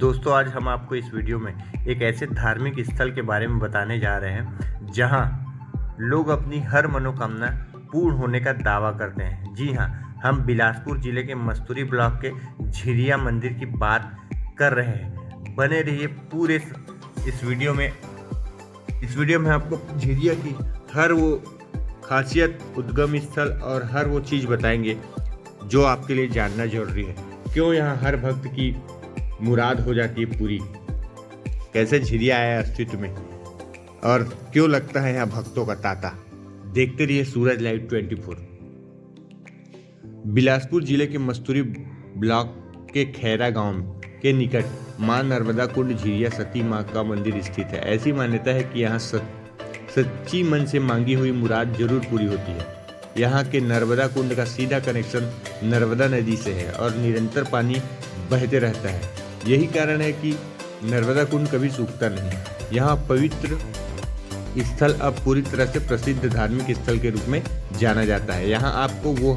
दोस्तों, आज हम आपको इस वीडियो में एक ऐसे धार्मिक स्थल के बारे में बताने जा रहे हैं जहां लोग अपनी हर मनोकामना पूर्ण होने का दावा करते हैं। जी हां, हम बिलासपुर जिले के मस्तूरी ब्लॉक के झिरिया मंदिर की बात कर रहे हैं। बने रहिए पूरे इस वीडियो में। इस वीडियो में आपको झिरिया की हर वो खासियत, उद्गम स्थल और हर वो चीज़ बताएंगे जो आपके लिए जानना जरूरी है। क्यों यहाँ हर भक्त की मुराद हो जाती है पूरी, कैसे झिरिया आया अस्तित्व में और क्यों लगता है यहाँ भक्तों का तांता। देखते रहिए सूरज लाइव 24। बिलासपुर जिले के मस्तूरी ब्लॉक के खैरा गांव के निकट मां नर्मदा कुंड झिरिया सती मां का मंदिर स्थित है। ऐसी मान्यता है कि यहाँ सच्ची मन से मांगी हुई मुराद जरूर पूरी होती है। यहाँ के नर्मदा कुंड का सीधा कनेक्शन नर्मदा नदी से है और निरंतर पानी बहते रहता है। यही कारण है कि नर्मदा कुंड कभी सूखता नहीं। यहाँ पवित्र स्थल अब पूरी तरह से प्रसिद्ध धार्मिक स्थल के रूप में जाना जाता है। यहाँ आपको वो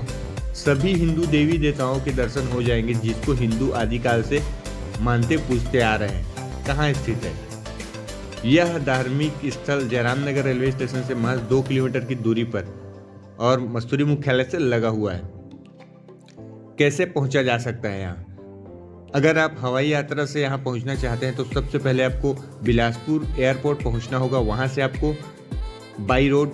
सभी हिंदू देवी देवताओं के दर्शन हो जाएंगे जिसको हिंदू आदिकाल से मानते पूजते आ रहे हैं। कहाँ स्थित है यह धार्मिक स्थल? जयराम नगर रेलवे स्टेशन से महज 2 किलोमीटर की दूरी पर और मस्तूरी मुख्यालय से लगा हुआ है। कैसे पहुंचा जा सकता है यहाँ? अगर आप हवाई यात्रा से यहाँ पहुँचना चाहते हैं तो सबसे पहले आपको बिलासपुर एयरपोर्ट पहुँचना होगा। वहाँ से आपको बाई रोड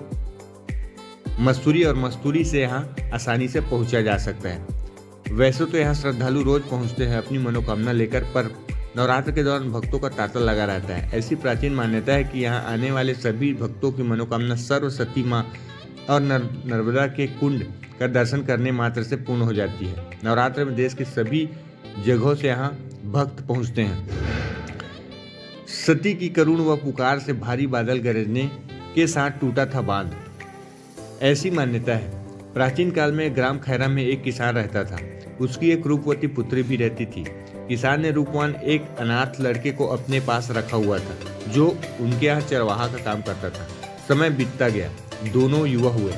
मस्तूरी और मस्तूरी से यहाँ आसानी से पहुँचा जा सकता है। वैसे तो यहाँ श्रद्धालु रोज पहुँचते हैं अपनी मनोकामना लेकर, पर नवरात्र के दौरान भक्तों का तांता लगा रहता है। ऐसी प्राचीन मान्यता है कि यहाँ आने वाले सभी भक्तों की मनोकामना सरस्वती माँ और नर्मदा के कुंड का दर्शन करने मात्र से पूर्ण हो जाती है। नवरात्र में देश के सभी जगहों से यहाँ भक्त पहुँचते हैं। सती की करुण व पुकार से भारी बादल गरजने के साथ टूटा था बांध, ऐसी मान्यता है। प्राचीन काल में ग्राम खैरा में एक किसान रहता था। उसकी एक रूपवती पुत्री भी रहती थी। किसान ने रूपवान एक अनाथ लड़के को अपने पास रखा हुआ था जो उनके यहाँ चरवाहा का काम करता था। समय बीतता गया, दोनों युवा हुए।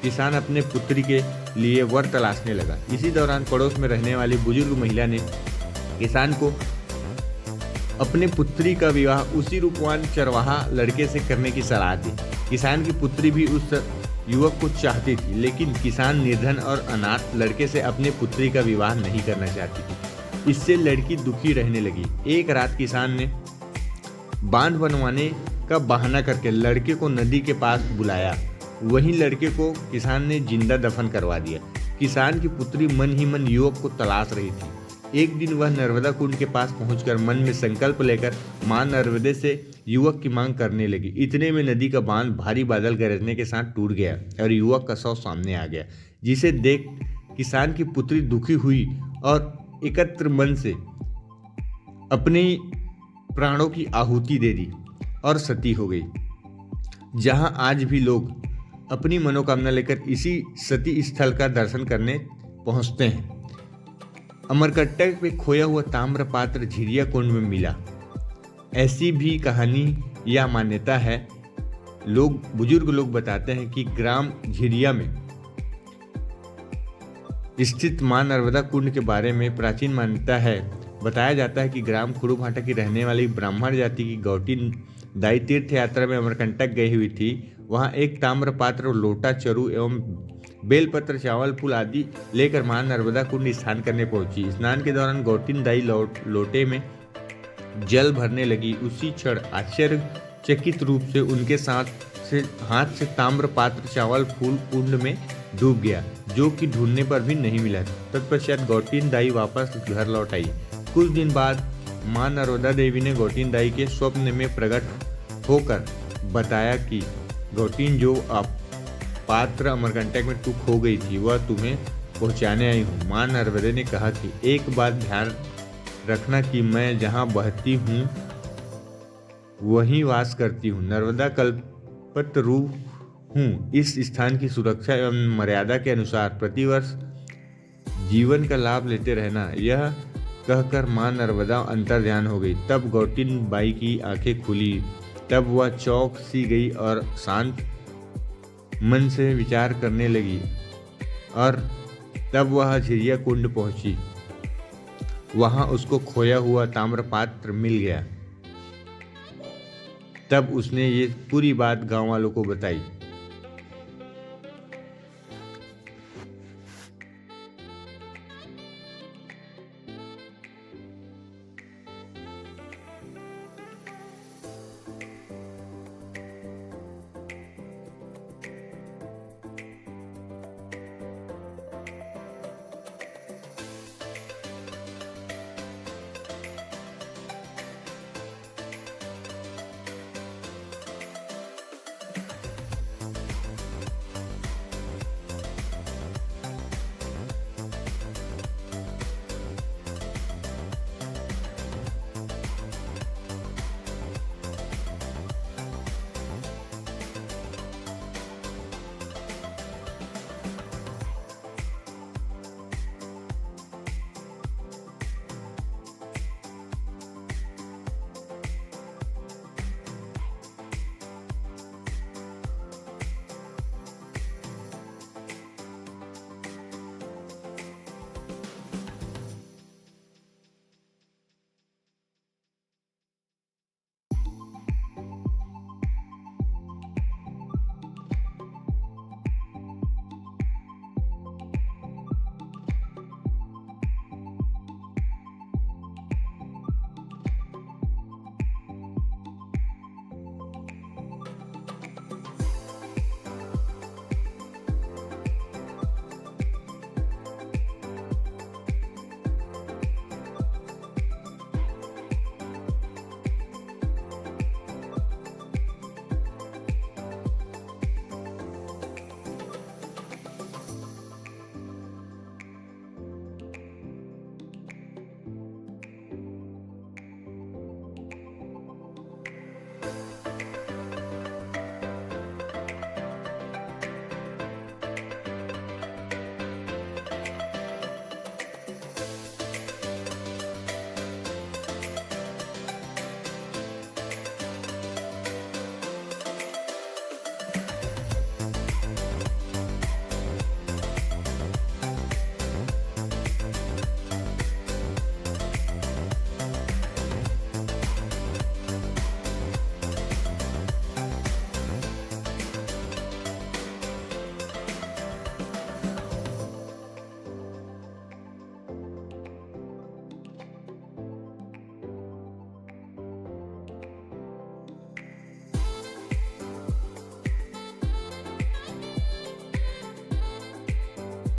किसान अपने पुत्री के लिए वर तलाशने लगा। इसी दौरान पड़ोस में रहने वाली बुजुर्ग महिला ने किसान को अपने पुत्री का विवाह उसी रूपवान चरवाहा लड़के से करने की सलाह दी। किसान की पुत्री भी उस युवक को चाहती थी, लेकिन किसान निर्धन और अनाथ लड़के से अपने पुत्री का विवाह नहीं करना चाहती थी। इससे लड़की दुखी रहने लगी। एक रात किसान ने बांध बनवाने का बहाना करके लड़के को नदी के पास बुलाया। वहीं लड़के को किसान ने जिंदा दफन करवा दिया। किसान की पुत्री मन ही मन युवक को तलाश रही थी। एक दिन वह नर्मदा कुंड के पास पहुंचकर मन में संकल्प लेकर मां नर्मदे से युवक की मांग करने लगी। इतने में नदी का बांध भारी बादल गरजने के साथ टूट गया और युवक का शव सामने आ गया, जिसे देख किसान की पुत्री दुखी हुई और एकत्र मन से अपने प्राणों की आहुति दे दी और सती हो गई। जहां आज भी लोग अपनी मनोकामना लेकर इसी सती स्थल का दर्शन करने पहुंचते हैं। अमरकंटक में खोया हुआ ताम्र पात्र झिरिया कुंड में मिला, ऐसी भी कहानी या मान्यता है। बुजुर्ग लोग बताते हैं कि ग्राम झिरिया में स्थित मां नर्मदा कुंड के बारे में प्राचीन मान्यता है। बताया जाता है कि ग्राम खुड़ू भाटा की रहने वाली ब्राह्मण जाति की गौटी दाई तीर्थ यात्रा में अमरकंटक गई हुई थी। वहां एक ताम्र पात्र, लोटा, चरु एवं बेलपत्र, चावल, फूल आदि लेकर मां नर्मदा कुंड स्नान करने पहुंची। स्नान के दौरान गौटीन दाई लोटे में जल भरने लगी। उसी क्षण आश्चर्यचकित रूप से उनके हाथ से ताम्र पात्र, चावल, फूल कुंड में डूब गया, जो कि ढूंढने पर भी नहीं मिला। तत्पश्चात गौटीन दाई वापस घर लौट आई। कुछ दिन बाद मां नर्मदा देवी ने गौटीन दाई के स्वप्न में प्रकट होकर बताया कि गौटीन, जो पात्र अमरकंटक में तू खो गई थी वह तुम्हें पहुंचाने आई हूँ। मां नर्मदा ने कहा कि एक बात ध्यान रखना कि मैं जहाँ बहती हूँ वहीं वास करती हूँ। नर्मदा कल्पतरु हूँ। इस स्थान की सुरक्षा एवं मर्यादा के अनुसार प्रतिवर्ष जीवन का लाभ लेते रहना। यह कहकर मां नर्मदा अंतर्ध्यान हो गई। तब गौटीन बाई की आंखें खुली। तब वह चौंक सी गई और शांत मन से विचार करने लगी और तब वह झिरिया कुंड पहुंची। वहाँ उसको खोया हुआ ताम्रपात्र मिल गया। तब उसने ये पूरी बात गांव वालों को बताई।